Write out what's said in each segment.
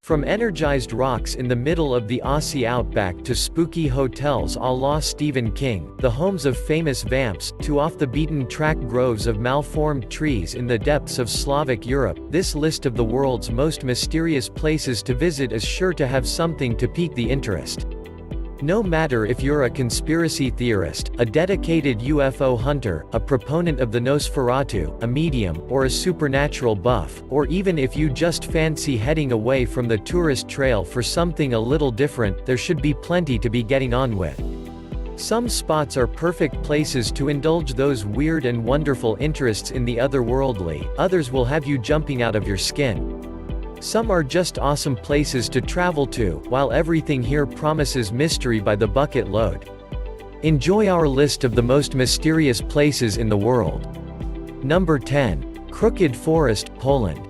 From energized rocks in the middle of the Aussie outback to spooky hotels à la Stephen King, the homes of famous vamps, to off-the-beaten-track groves of malformed trees in the depths of Slavic Europe, this list of the world's most mysterious places to visit is sure to have something to pique the interest. No matter if you're a conspiracy theorist, a dedicated UFO hunter, a proponent of the Nosferatu, a medium, or a supernatural buff, or even if you just fancy heading away from the tourist trail for something a little different, there should be plenty to be getting on with. Some spots are perfect places to indulge those weird and wonderful interests in the otherworldly, others will have you jumping out of your skin. Some are just awesome places to travel to, while everything here promises mystery by the bucket load. Enjoy our list of the most mysterious places in the world. Number 10. Crooked Forest, Poland.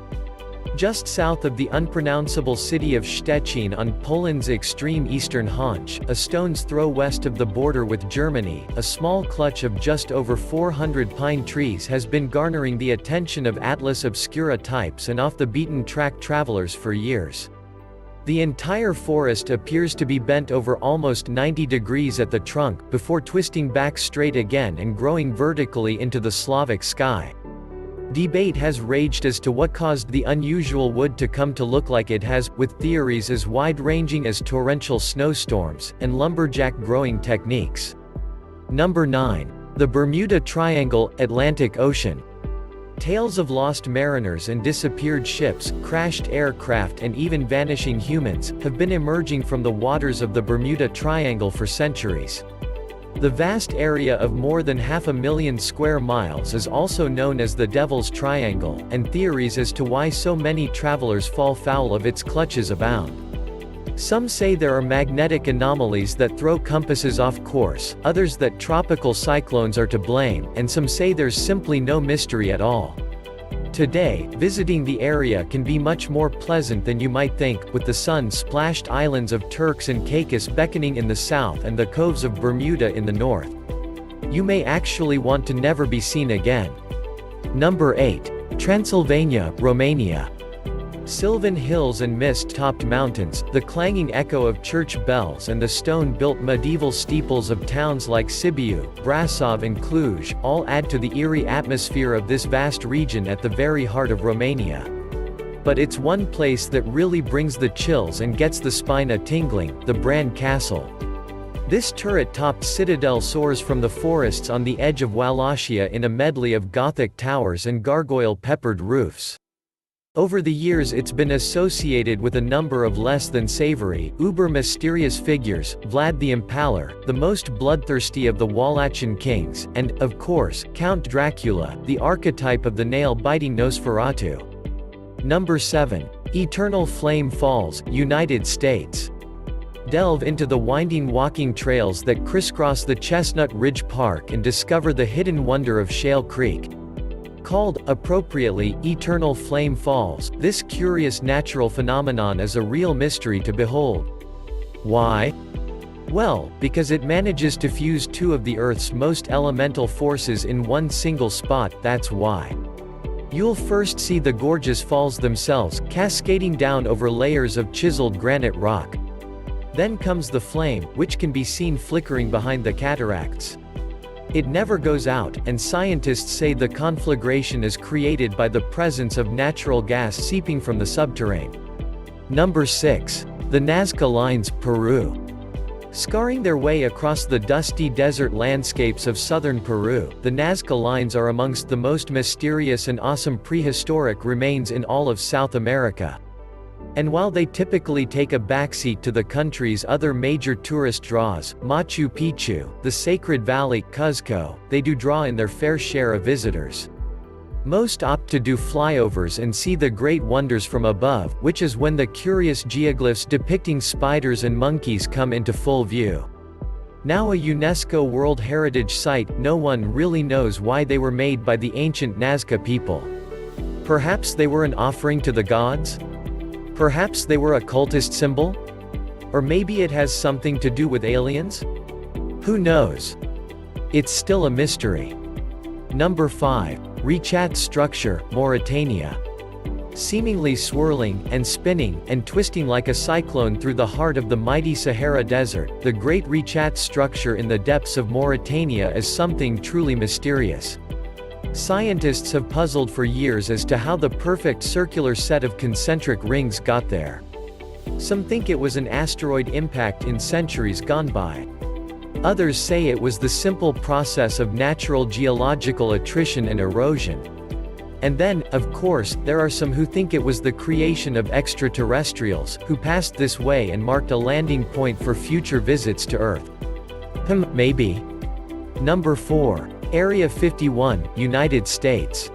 Just south of the unpronounceable city of Szczecin on Poland's extreme eastern haunch, a stone's throw west of the border with Germany, a small clutch of just over 400 pine trees has been garnering the attention of Atlas Obscura types and off-the-beaten-track travelers for years. The entire forest appears to be bent over almost 90 degrees at the trunk, before twisting back straight again and growing vertically into the Slavic sky. Debate has raged as to what caused the unusual wood to come to look like it has, with theories as wide-ranging as torrential snowstorms, and lumberjack growing techniques. Number 9. The Bermuda Triangle, Atlantic Ocean. Tales of lost mariners and disappeared ships, crashed aircraft and even vanishing humans, have been emerging from the waters of the Bermuda Triangle for centuries. The vast area of more than 500,000 square miles is also known as the Devil's Triangle, and theories as to why so many travelers fall foul of its clutches abound. Some say there are magnetic anomalies that throw compasses off course, others that tropical cyclones are to blame, and some say there's simply no mystery at all. Today, visiting the area can be much more pleasant than you might think, with the sun-splashed islands of Turks and Caicos beckoning in the south and the coves of Bermuda in the north. You may actually want to never be seen again. Number 8. Transylvania, Romania. Sylvan hills and mist-topped mountains, the clanging echo of church bells and the stone-built medieval steeples of towns like Sibiu, Brasov and Cluj, all add to the eerie atmosphere of this vast region at the very heart of Romania. But it's one place that really brings the chills and gets the spine a-tingling, the Bran Castle. This turret-topped citadel soars from the forests on the edge of Wallachia in a medley of Gothic towers and gargoyle-peppered roofs. Over the years it's been associated with a number of less than savory, uber-mysterious figures, Vlad the Impaler, the most bloodthirsty of the Wallachian kings, and, of course, Count Dracula, the archetype of the nail-biting Nosferatu. Number 7. Eternal Flame Falls, United States. Delve into the winding walking trails that crisscross the Chestnut Ridge Park and discover the hidden wonder of Shale Creek. Called, appropriately, Eternal Flame Falls, this curious natural phenomenon is a real mystery to behold. Why? Well, because it manages to fuse two of the Earth's most elemental forces in one single spot, that's why. You'll first see the gorgeous falls themselves, cascading down over layers of chiseled granite rock. Then comes the flame, which can be seen flickering behind the cataracts. It never goes out, and scientists say the conflagration is created by the presence of natural gas seeping from the subterrane. Number 6. The Nazca Lines, Peru. Scarring their way across the dusty desert landscapes of southern Peru, the Nazca Lines are amongst the most mysterious and awesome prehistoric remains in all of South America. And while they typically take a backseat to the country's other major tourist draws, Machu Picchu, the Sacred Valley, Cuzco, they do draw in their fair share of visitors. Most opt to do flyovers and see the great wonders from above, which is when the curious geoglyphs depicting spiders and monkeys come into full view. Now a UNESCO World Heritage Site, no one really knows why they were made by the ancient Nazca people. Perhaps they were an offering to the gods? Perhaps they were a cultist symbol? Or maybe it has something to do with aliens? Who knows? It's still a mystery. Number 5. Richat Structure, Mauritania. seemingly swirling, and spinning, and twisting like a cyclone through the heart of the mighty Sahara Desert. The Great Richat structure in the depths of Mauritania is something truly mysterious. Scientists have puzzled for years as to how the perfect circular set of concentric rings got there. Some think it was an asteroid impact in centuries gone by. Others say it was the simple process of natural geological attrition and erosion. And then, of course, there are some who think it was the creation of extraterrestrials, who passed this way and marked a landing point for future visits to Earth. Maybe. Number 4. Area 51, United States.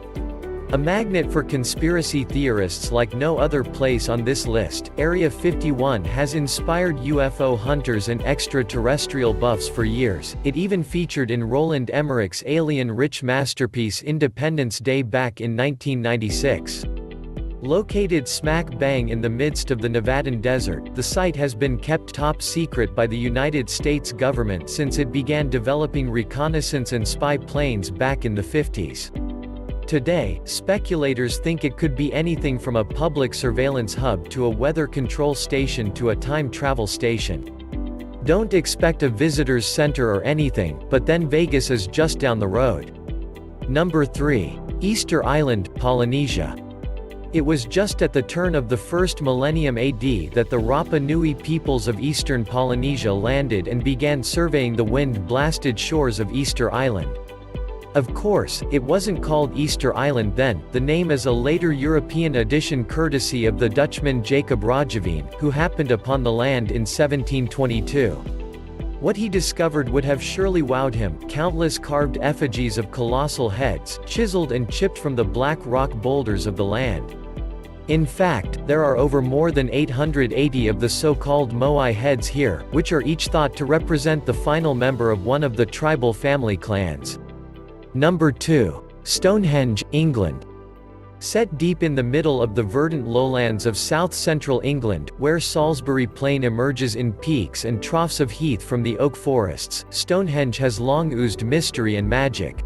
A magnet for conspiracy theorists like no other place on this list, Area 51 has inspired UFO hunters and extraterrestrial buffs for years. It even featured in Roland Emmerich's alien-rich masterpiece Independence Day back in 1996. Located smack bang in the midst of the Nevadan desert, the site has been kept top secret by the United States government since it began developing reconnaissance and spy planes back in the 50s. Today, speculators think it could be anything from a public surveillance hub to a weather control station to a time travel station. Don't expect a visitor's center or anything, but then Vegas is just down the road. Number 3. Easter Island, Polynesia. It was just at the turn of the first millennium AD that the Rapa Nui peoples of eastern Polynesia landed and began surveying the wind-blasted shores of Easter Island. Of course, it wasn't called Easter Island then, the name is a later European addition courtesy of the Dutchman Jacob Roggeveen, who happened upon the land in 1722. What he discovered would have surely wowed him: countless carved effigies of colossal heads, chiseled and chipped from the black rock boulders of the land. In fact, there are over more than 880 of the so-called Moai heads here, which are each thought to represent the final member of one of the tribal family clans. Number 2. Stonehenge, England. Set deep in the middle of the verdant lowlands of south-central England, where Salisbury Plain emerges in peaks and troughs of heath from the oak forests, Stonehenge has long oozed mystery and magic.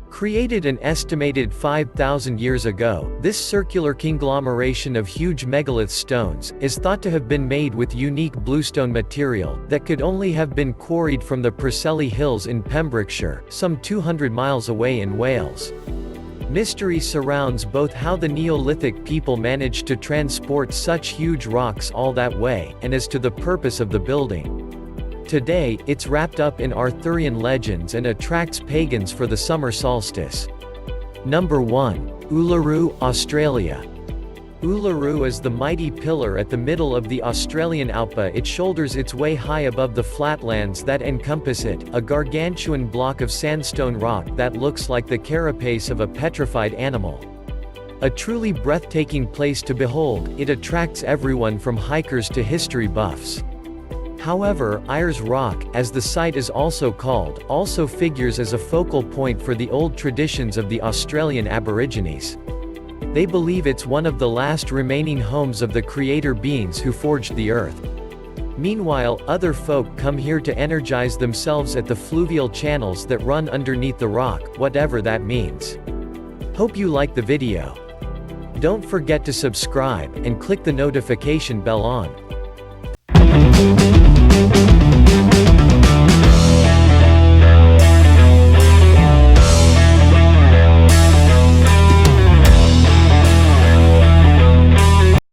Created an estimated 5,000 years ago, this circular conglomeration of huge megalith stones is thought to have been made with unique bluestone material that could only have been quarried from the Preseli Hills in Pembrokeshire, some 200 miles away in Wales. Mystery surrounds both how the Neolithic people managed to transport such huge rocks all that way, and as to the purpose of the building. Today, it's wrapped up in Arthurian legends and attracts pagans for the summer solstice. Number 1. Uluru, Australia. Uluru is the mighty pillar at the middle of the Australian outback. It shoulders its way high above the flatlands that encompass it, a gargantuan block of sandstone rock that looks like the carapace of a petrified animal. A truly breathtaking place to behold, it attracts everyone from hikers to history buffs. However, Ayers Rock, as the site is also called, also figures as a focal point for the old traditions of the Australian Aborigines. They believe it's one of the last remaining homes of the creator beings who forged the earth. Meanwhile, other folk come here to energize themselves at the fluvial channels that run underneath the rock, whatever that means. Hope you like the video. Don't forget to subscribe, and click the notification bell on.